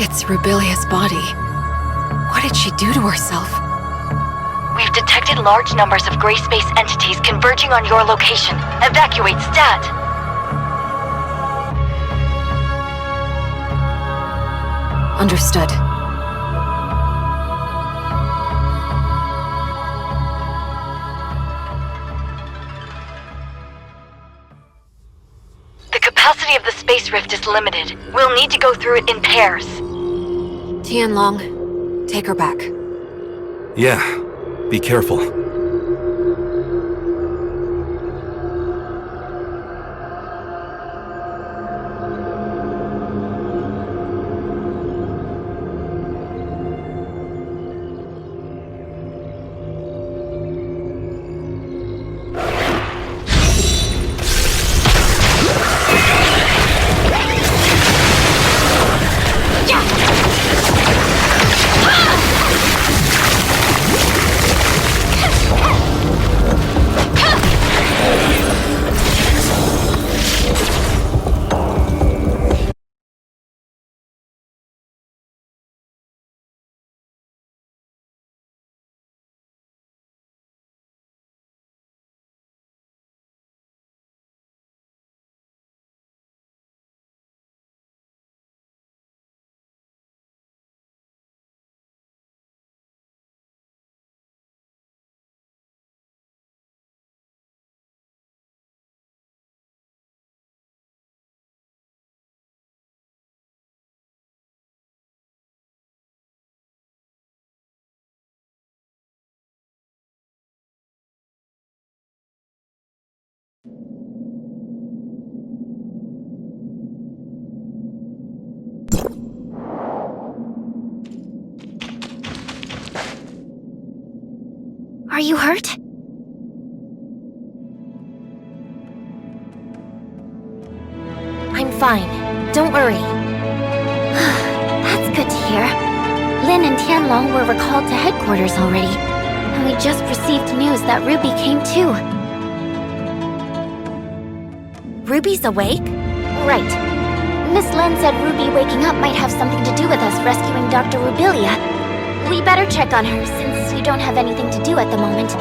It's Rubilia's body. What did she do to herself? We've detected large numbers of gray space entities converging on your location. Evacuate stat! Understood. The capacity of the space rift is limited. We'll need to go through it in pairs. Tianlong, take her back. Yeah, be careful. Are you hurt? I'm fine. Don't worry. That's good to hear. Lin and Tianlong were recalled to headquarters already. And we just received news that Ruby came too. Ruby's awake? Right. Miss Lin said Ruby waking up might have something to do with us rescuing Dr. Rubilia. We better check on her, since you don't have anything to do at the moment.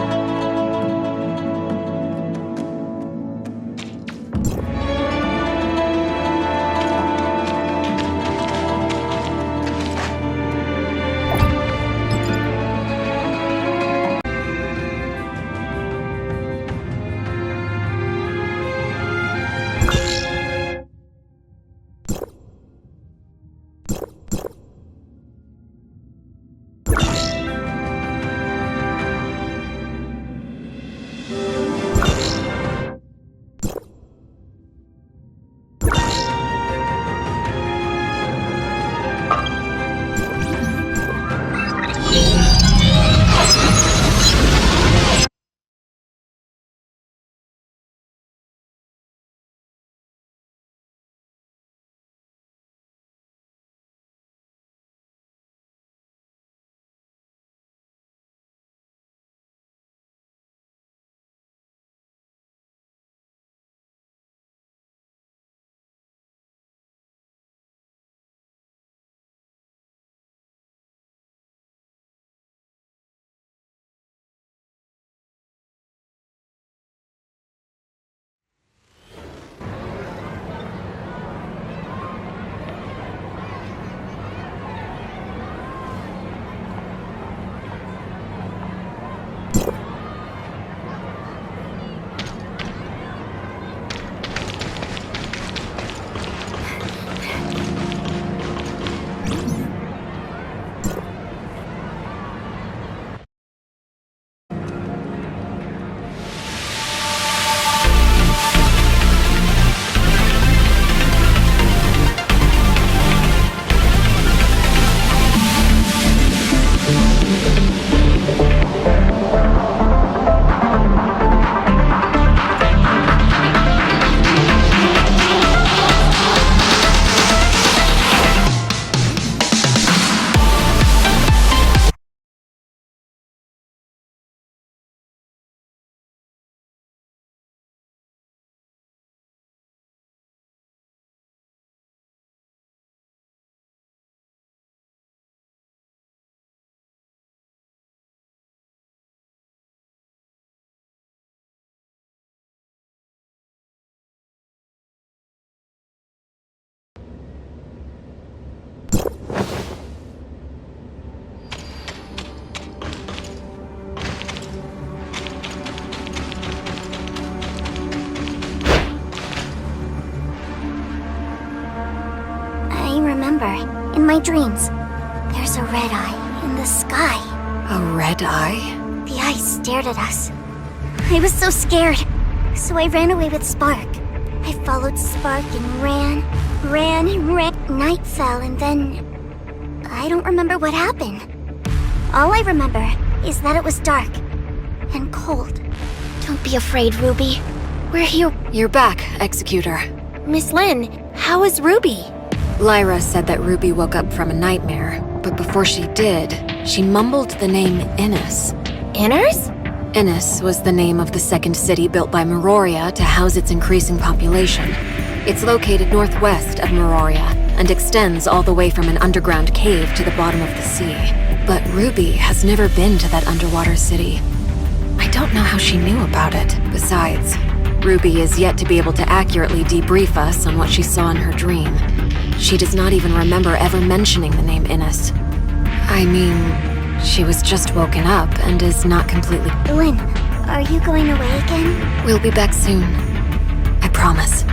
remember, in my dreams, there's a red eye in the sky. A red eye? The eye stared at us. I was so scared, so I ran away with Spark. I followed Spark and ran. Night fell and then... I don't remember what happened. All I remember is that it was dark and cold. Don't be afraid, Ruby. We're here. You're back, Executor. Miss Lynn, how is Ruby? Lyra said that Ruby woke up from a nightmare, but before she did, she mumbled the name Innis. Inners? Innis was the name of the second city built by Meroria to house its increasing population. It's located northwest of Meroria and extends all the way from an underground cave to the bottom of the sea. But Ruby has never been to that underwater city. I don't know how she knew about it. Besides, Ruby is yet to be able to accurately debrief us on what she saw in her dream. She does not even remember ever mentioning the name Innis. I mean, she was just woken up and is not completely... Lynn, are you going away again? We'll be back soon. I promise.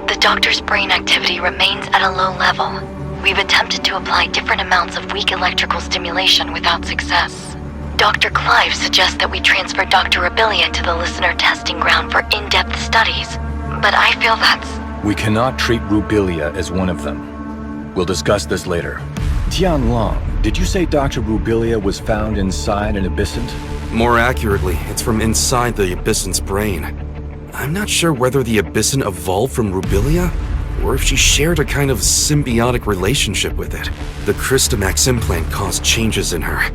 The doctor's brain activity remains at a low level. We've attempted to apply different amounts of weak electrical stimulation without success. Dr. Clive suggests that we transfer Dr. Abilia to the listener testing ground for in-depth studies, but I feel that's... We cannot treat Rubilia as one of them. We'll discuss this later. Tianlong, did you say Dr. Rubilia was found inside an abyssint? More accurately, it's from inside the abyssint's brain. I'm not sure whether the abyssint evolved from Rubilia, or if she shared a kind of symbiotic relationship with it. The Crystamax implant caused changes in her,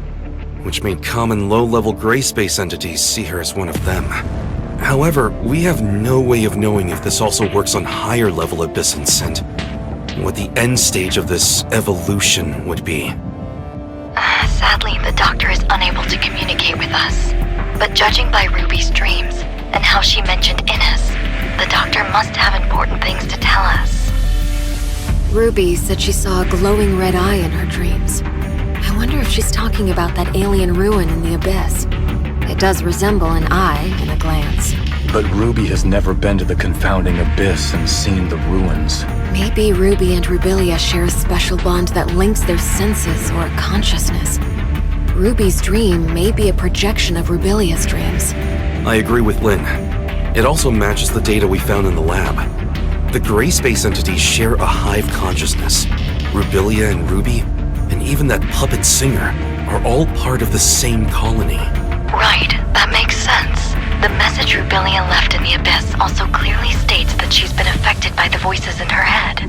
which made common low-level gray space entities see her as one of them. However, we have no way of knowing if this also works on higher-level abyssins and what the end stage of this evolution would be. Sadly, the doctor is unable to communicate with us. But judging by Ruby's dreams, and how she mentioned Innis, the doctor must have important things to tell us. Ruby said she saw a glowing red eye in her dreams. I wonder if she's talking about that alien ruin in the abyss. It does resemble an eye in a glance. But Ruby has never been to the confounding abyss and seen the ruins. Maybe Ruby and Rubilia share a special bond that links their senses or consciousness. Ruby's dream may be a projection of Rubilia's dreams. I agree with Lynn. It also matches the data we found in the lab. The gray space entities share a hive consciousness. Rubilia and Ruby, and even that puppet singer, are all part of the same colony. Right, that makes sense. The message Rubilia left in the abyss also clearly states that she's been affected by the voices in her head.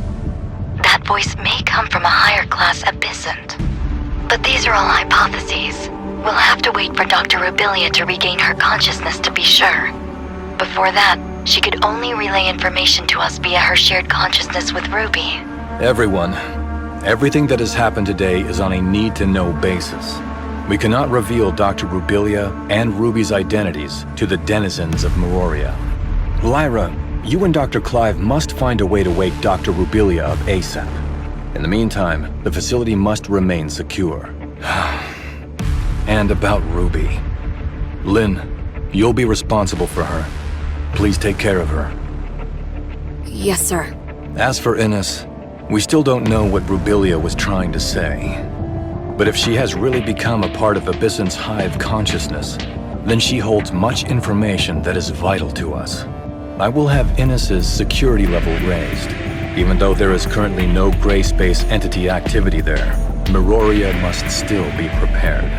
That voice may come from a higher class abyssint. But these are all hypotheses. We'll have to wait for Dr. Rubilia to regain her consciousness to be sure. Before that, she could only relay information to us via her shared consciousness with Ruby. Everyone, everything that has happened today is on a need-to-know basis. We cannot reveal Dr. Rubilia and Ruby's identities to the denizens of Meroria. Lyra, you and Dr. Clive must find a way to wake Dr. Rubilia up ASAP. In the meantime, the facility must remain secure. And about Ruby. Lynn, you'll be responsible for her. Please take care of her. Yes, sir. As for Innis, we still don't know what Rubilia was trying to say. But if she has really become a part of Abyssint's hive consciousness, then she holds much information that is vital to us. I will have Innis's security level raised. Even though there is currently no gray space entity activity there, Meroria must still be prepared.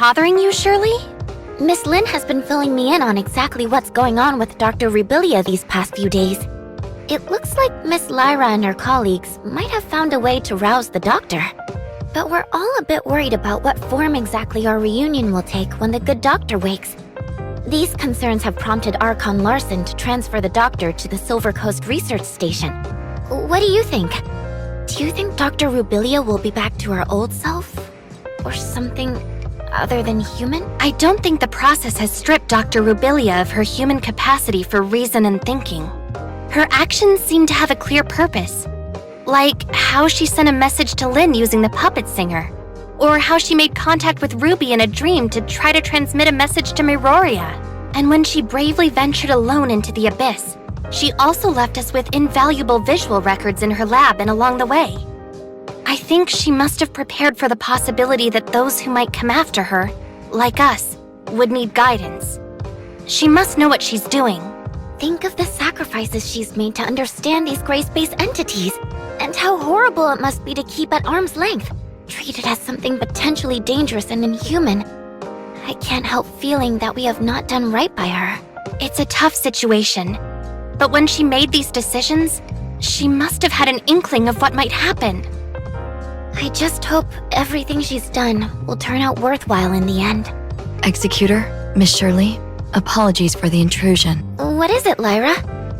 bothering you, Shirley? Miss Lin has been filling me in on exactly what's going on with Dr. Rubilia these past few days. It looks like Miss Lyra and her colleagues might have found a way to rouse the doctor. But we're all a bit worried about what form exactly our reunion will take when the good doctor wakes. These concerns have prompted Archon Larson to transfer the doctor to the Silver Coast Research Station. What do you think? Do you think Dr. Rubilia will be back to her old self? Or something other than human? I don't think the process has stripped Dr. Rubilia of her human capacity for reason and thinking. Her actions seem to have a clear purpose. Like how she sent a message to Lin using the puppet singer. Or how she made contact with Ruby in a dream to try to transmit a message to Miroria. And when she bravely ventured alone into the abyss, she also left us with invaluable visual records in her lab and along the way. I think she must have prepared for the possibility that those who might come after her, like us, would need guidance. She must know what she's doing. Think of the sacrifices she's made to understand these gray space entities, and how horrible it must be to keep at arm's length, treated as something potentially dangerous and inhuman. I can't help feeling that we have not done right by her. It's a tough situation, but when she made these decisions, she must have had an inkling of what might happen. I just hope everything she's done will turn out worthwhile in the end. Executor, Miss Shirley, apologies for the intrusion. What is it, Lyra?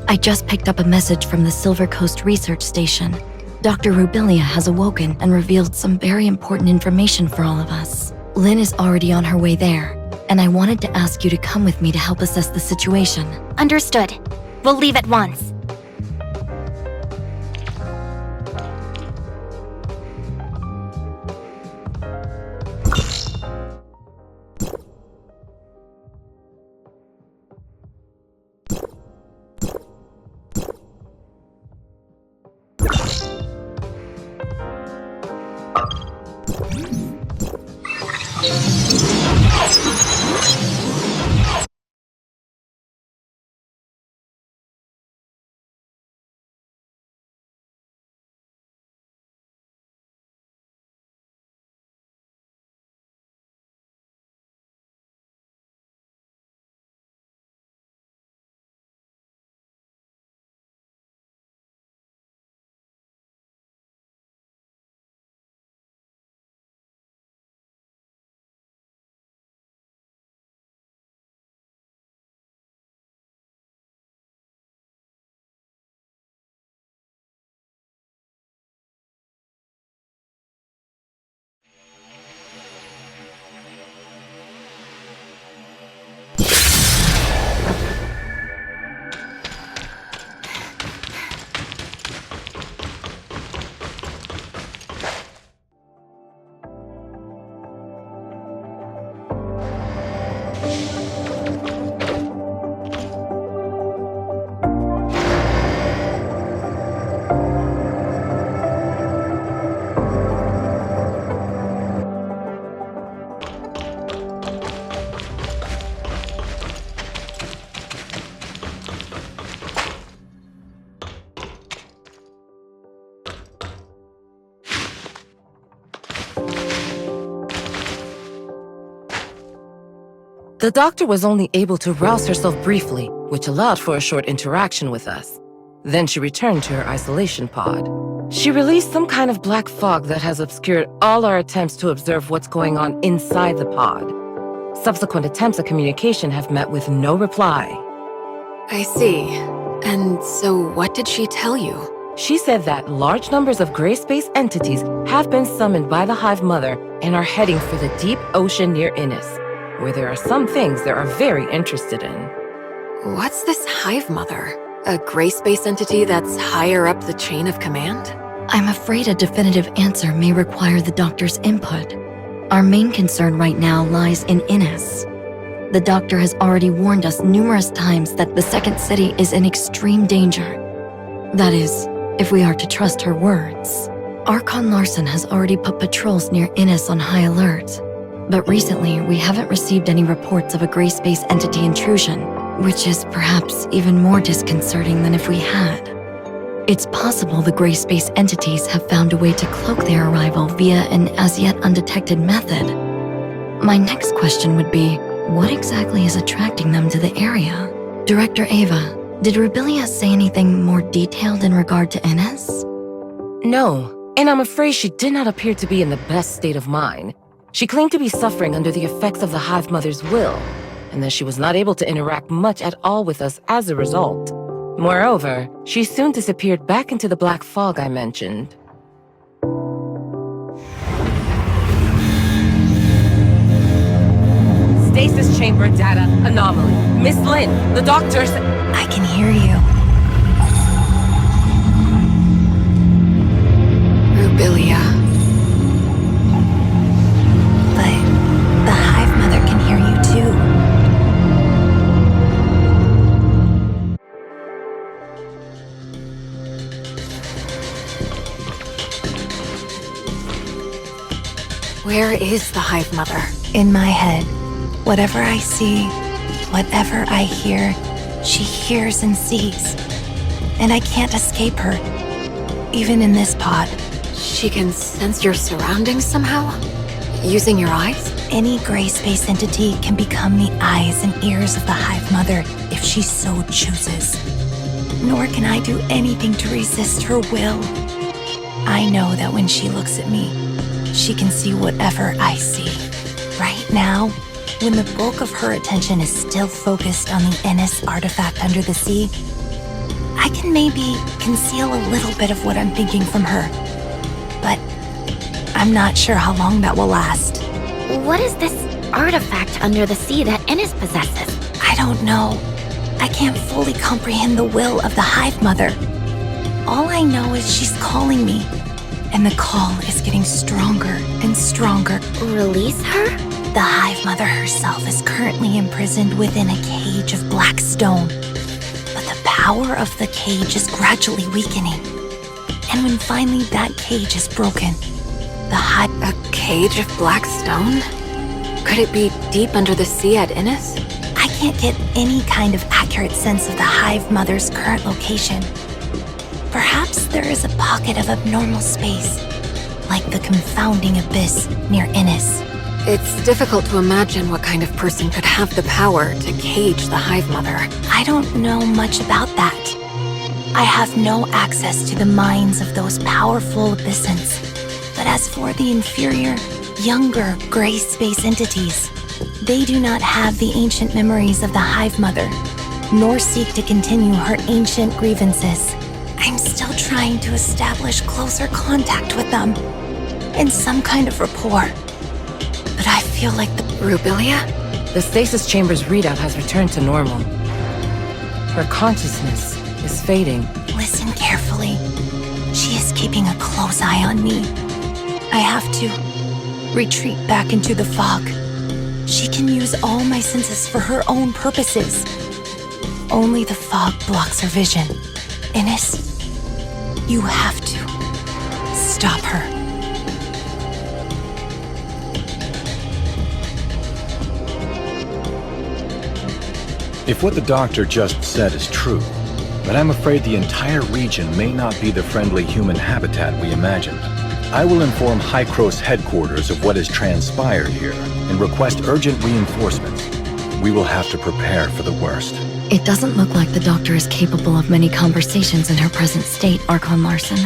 I just picked up a message from the Silver Coast Research Station. Dr. Rubilia has awoken and revealed some very important information for all of us. Lin is already on her way there, and I wanted to ask you to come with me to help assess the situation. Understood. We'll leave at once. The doctor was only able to rouse herself briefly, which allowed for a short interaction with us. Then she returned to her isolation pod. She released some kind of black fog that has obscured all our attempts to observe what's going on inside the pod. Subsequent attempts at communication have met with no reply. I see. And so what did she tell you? She said that large numbers of gray space entities have been summoned by the Hive Mother and are heading for the deep ocean near Innis, where there are some things they are very interested in. What's this Hive Mother? A gray space entity that's higher up the chain of command? I'm afraid a definitive answer may require the doctor's input. Our main concern right now lies in Innis. The doctor has already warned us numerous times that the Second City is in extreme danger. That is, if we are to trust her words. Archon Larson has already put patrols near Innis on high alert. But recently, we haven't received any reports of a gray space entity intrusion, which is perhaps even more disconcerting than if we had. It's possible the gray space entities have found a way to cloak their arrival via an as yet undetected method. My next question would be, what exactly is attracting them to the area? Director Ava, did Rubilia say anything more detailed in regard to Ines? No, and I'm afraid she did not appear to be in the best state of mind. She claimed to be suffering under the effects of the Hive Mother's will, and that she was not able to interact much at all with us as a result. Moreover, she soon disappeared back into the black fog I mentioned. Stasis chamber data anomaly. Miss Lin, the doctors... I can hear you. Rubilia. But the Hive Mother can hear you too. Where is the Hive Mother? In my head, whatever I see, whatever I hear, she hears and sees. And I can't escape her, even in this pod. She can sense your surroundings somehow? Using your eyes? Any gray space entity can become the eyes and ears of the Hive Mother if she so chooses. Nor can I do anything to resist her will. I know that when she looks at me, she can see whatever I see. Right now, when the bulk of her attention is still focused on the Ines artifact under the sea, I can maybe conceal a little bit of what I'm thinking from her. But I'm not sure how long that will last. What is this artifact under the sea that Ines possesses? I don't know. I can't fully comprehend the will of the Hive Mother. All I know is she's calling me, and the call is getting stronger and stronger. Release her? The Hive Mother herself is currently imprisoned within a cage of black stone. But the power of the cage is gradually weakening. And when finally that cage is broken, the Hive... A cage of black stone? Could it be deep under the sea at Ines? I can't get any kind of accurate sense of the Hive Mother's current location. Perhaps there is a pocket of abnormal space, like the confounding abyss near Ines. It's difficult to imagine what kind of person could have the power to cage the Hive Mother. I don't know much about that. I have no access to the minds of those powerful abyssins. But as for the inferior, younger gray space entities, they do not have the ancient memories of the Hive Mother, nor seek to continue her ancient grievances. I'm still trying to establish closer contact with them, and some kind of rapport. But I feel like the... Rubilia? The stasis chamber's readout has returned to normal. Her consciousness is fading. Listen carefully. She is keeping a close eye on me. I have to retreat back into the fog. She can use all my senses for her own purposes. Only the fog blocks her vision. Ines, you have to stop her. If what the doctor just said is true, then I'm afraid the entire region may not be the friendly human habitat we imagined. I will inform Hycros headquarters of what has transpired here and request urgent reinforcements. We will have to prepare for the worst. It doesn't look like the doctor is capable of many conversations in her present state, Archon Larson.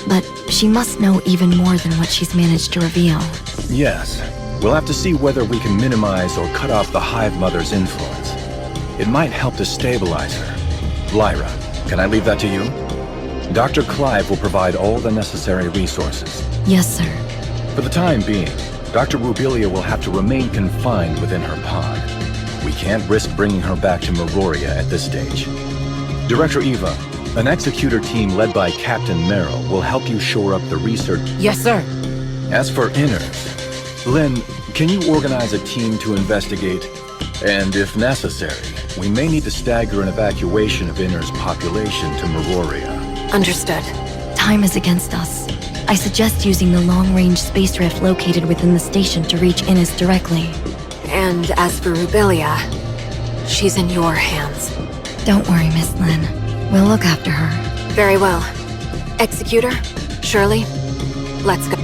But she must know even more than what she's managed to reveal. Yes. We'll have to see whether we can minimize or cut off the Hive Mother's influence. It might help to stabilize her. Lyra, can I leave that to you? Dr. Clive will provide all the necessary resources. Yes, sir. For the time being, Dr. Rubilia will have to remain confined within her pod. We can't risk bringing her back to Meroria at this stage. Director Eva, an executor team led by Captain Merrill will help you shore up the research. Yes, sir. As for Inners, Lynn, can you organize a team to investigate? And if necessary, we may need to stagger an evacuation of Inners' population to Meroria. Understood. Time is against us. I suggest using the long-range space rift located within the station to reach Ines directly. And as for Rubilia, she's in your hands. Don't worry, Miss Lin. We'll look after her. Very well. Executor, Shirley, let's go.